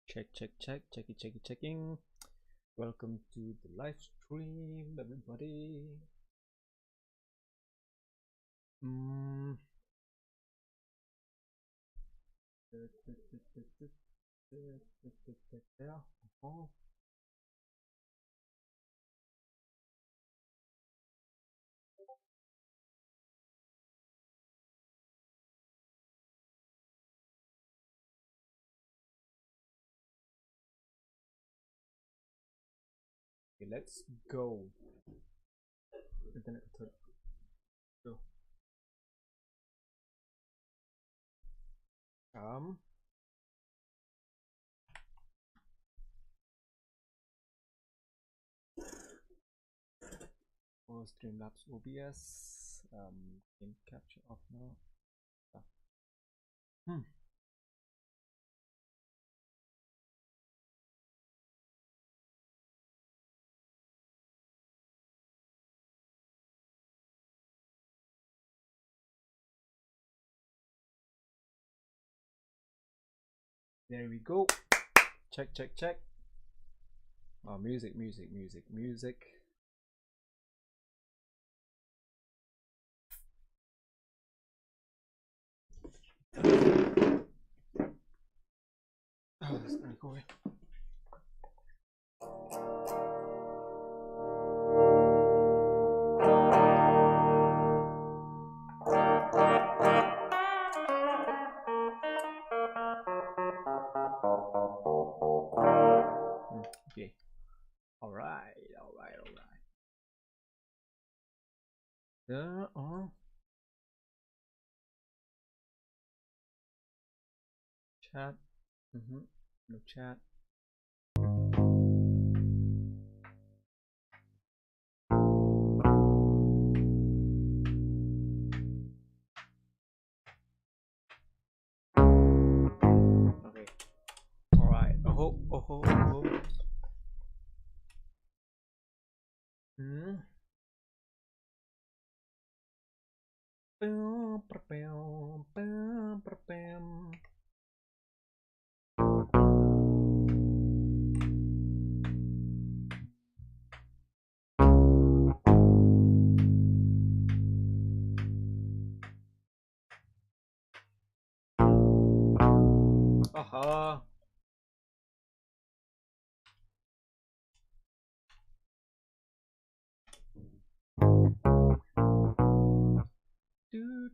Check, checking. Welcome to the live stream, everybody. Okay, let's go. Internet go. For Streamlabs OBS, game capture off now. There we go. Check. Oh, music. Oh, it's not going. Okay. All right. Chat. No chat. Okay. All right. Oh. Aha. Do.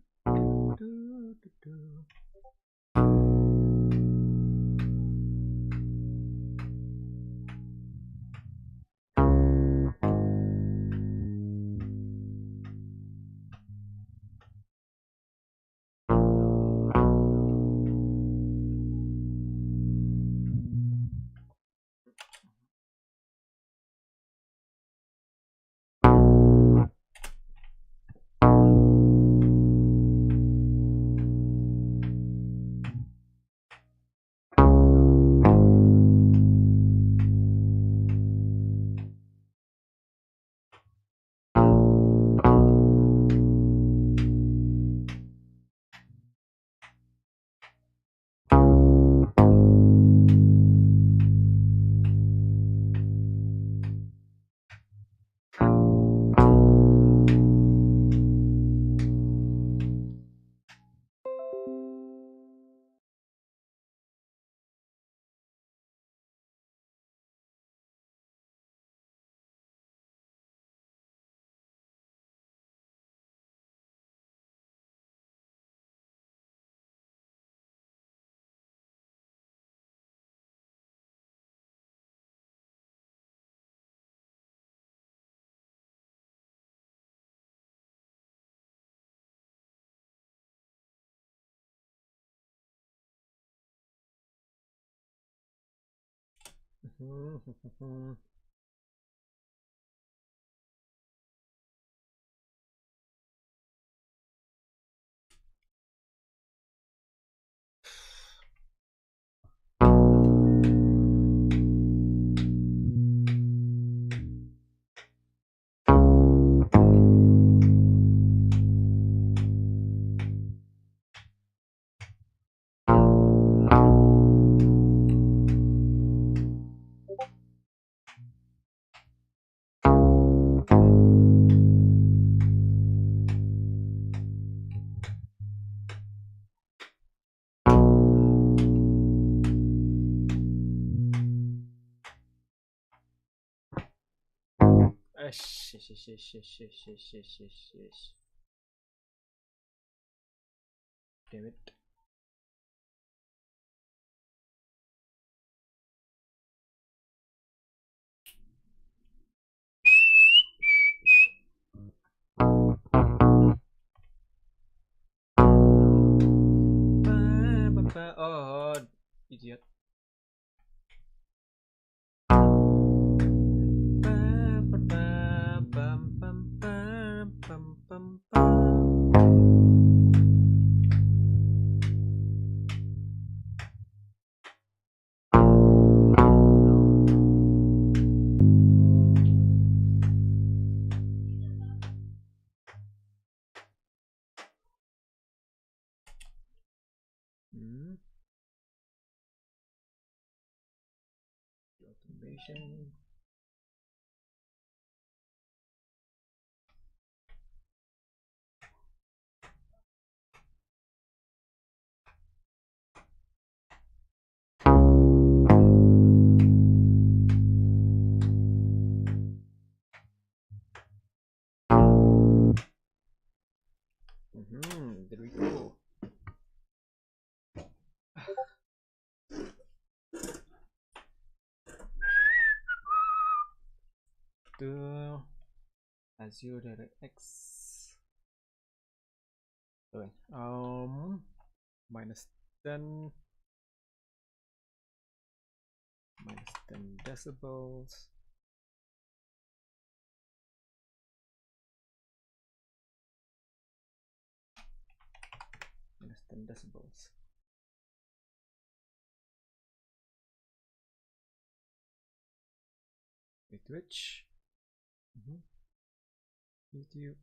Yes, yes, yes, yes, yes, yes, yes, yes, yes, yes. Damn it. Oh, idiot. Automation. There we go. To Azure DirectX. Okay. Minus 10 decibels. Minus 10 decibels. Twitch. YouTube.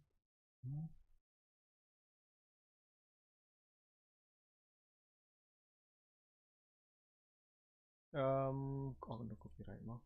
Ako na copyright mo.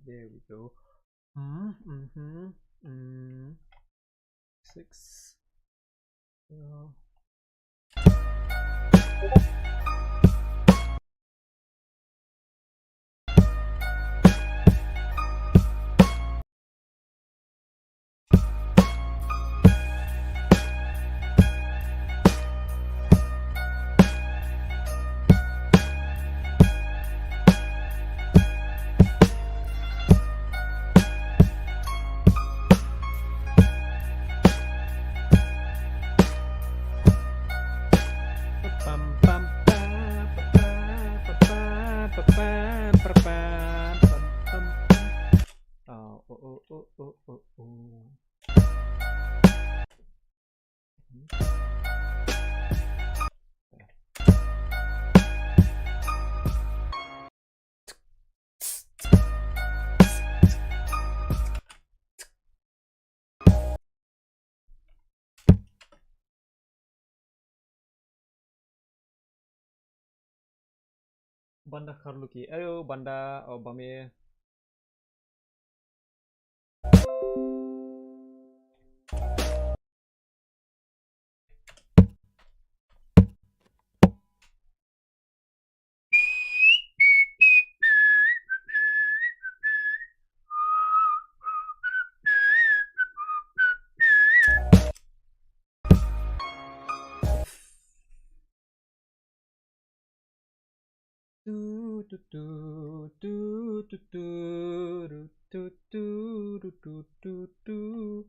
There we go. 6. Banda Karluki. Ayo Banda Obame. Do do do do do do do do do do do do.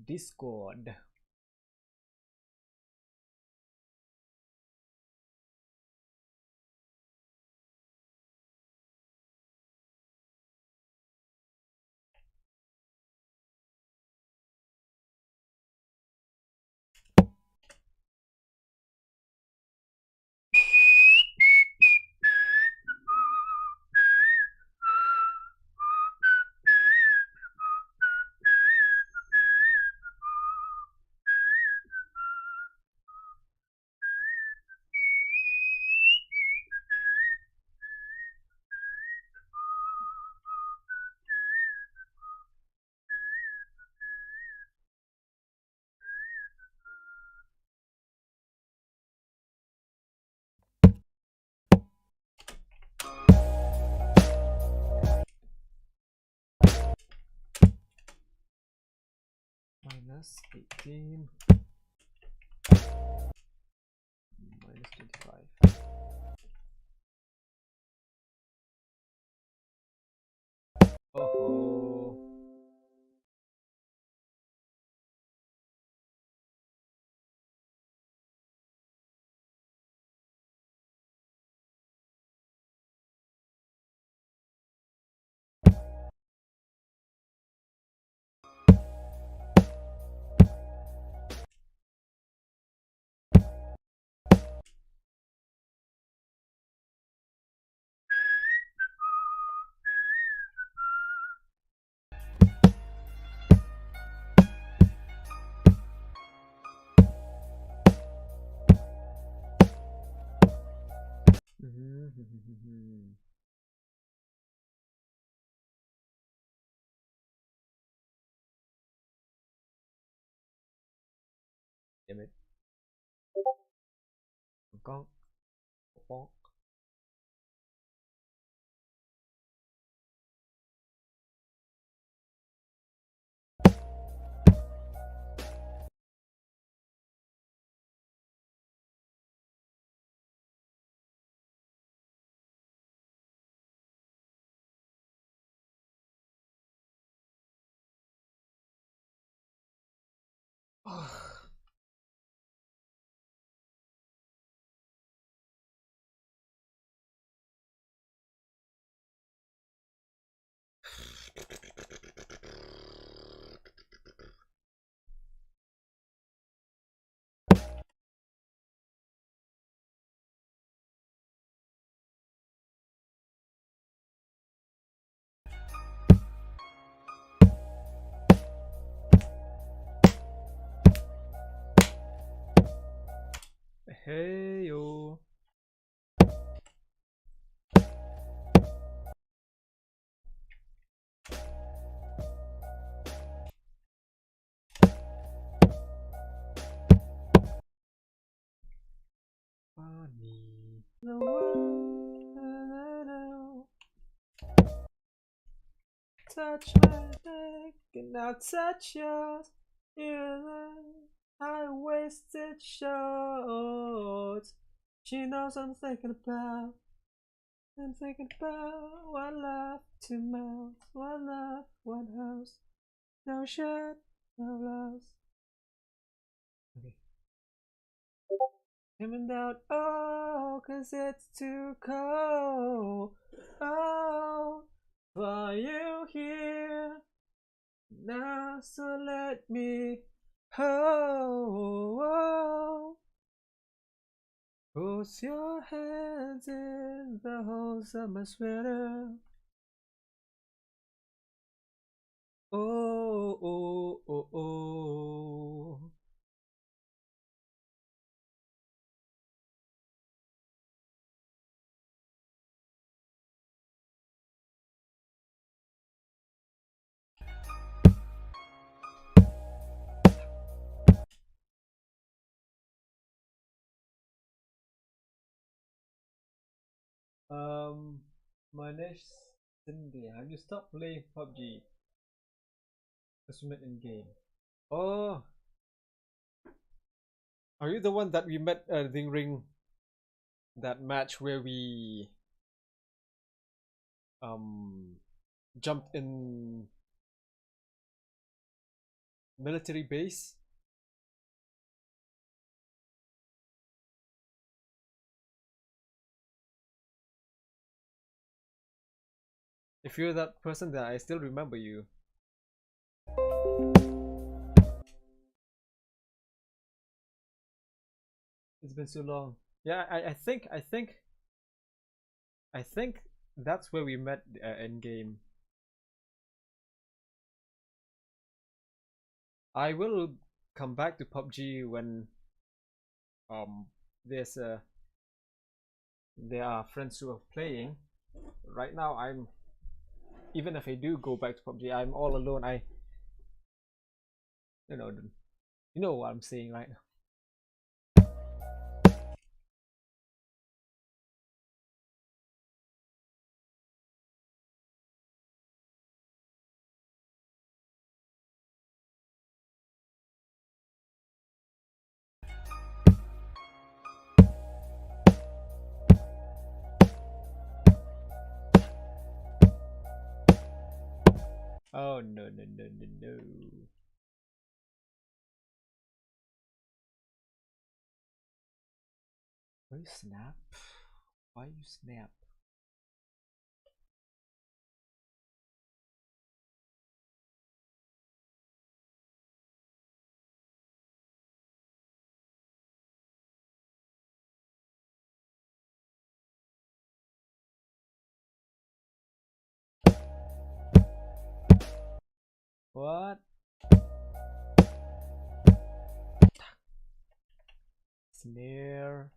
Discord. Minus 18. Minus 25. Oh. Damn it. Con. Con. Hey yo. Funny. The world. Touch my neck and I'll touch yours. I wasted shots. She knows I'm thinking about. I'm thinking about one love, two mouths, one love, one house. No shirt, no blouse. Okay. Coming down, oh, 'cause it's too cold. Oh, for you here now. so let me hold. Put your hands in the holes of my sweater. Oh, oh, oh, oh. Um, Manish Cindy, have you stopped playing PUBG? Met in game. Oh, are you the one that we met at Ding Ring? That match where we um jumped in military base? If you're that person, then I still remember you. It's been so long. Yeah, I think that's where we met in game. I will come back to PUBG when um there's a there are friends who are playing. Right now, I'm even if I do go back to PUBG, I'm all alone. I you know you know what I'm saying, right? Oh no no no no no! Why you snap? Why you snap? What? Snare.